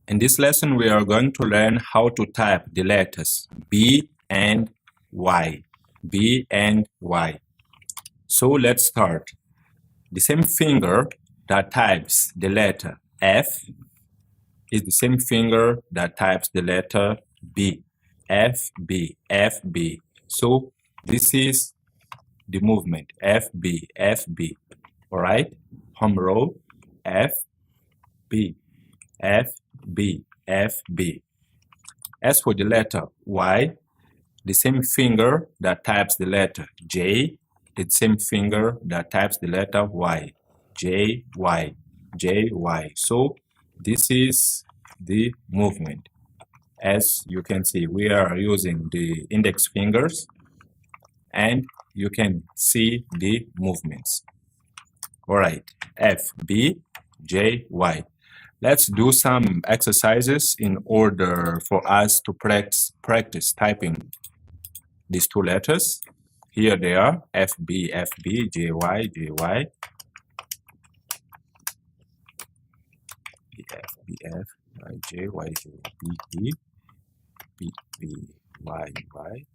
In this lesson, we are going to learn how to type the letters B and Y. B and Y. So let's start. The same finger that types the letter F is the same finger that types the letter B. F, B, F, B. So this is the movement F, B, F, B. All right? Home row F, B, F, B, F, B. As for the letter Y, the same finger that types the letter J, the same finger that types the letter Y. J, Y, J, Y. So this is the movement. As you can see, we are using the index fingers and you can see the movements. All right, F, B, J, Y. Let's do some exercises in order for us to practice typing these two letters. Here they are, F, B, F, B, J, Y, J, Y. B, F, B, F, Y, J, Y, J, B, B, B, B, Y, Y.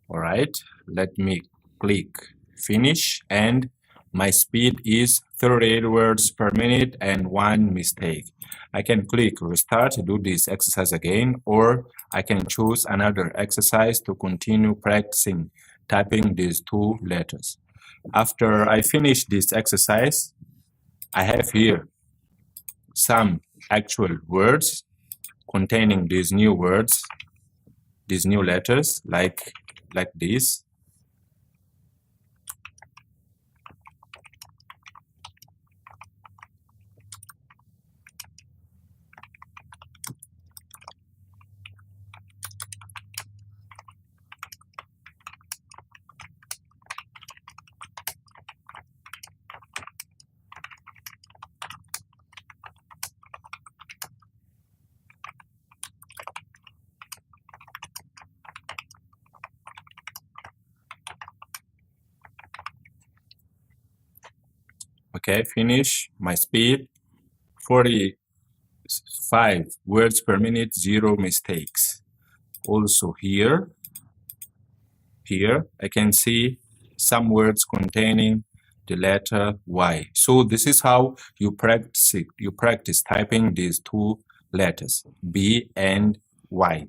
All right, let me click finish, and my speed is 38 words per minute and 1 mistake. I can click restart to do this exercise again, or I can choose another exercise to continue practicing typing these two letters. After I finish this exercise, I have here some actual words containing these new words, these new letters, like this. Okay, finish. My speed 45 words per minute, 0 mistakes. Also here I can see some words containing the letter Y. So this is how you practice typing these two letters, B and Y.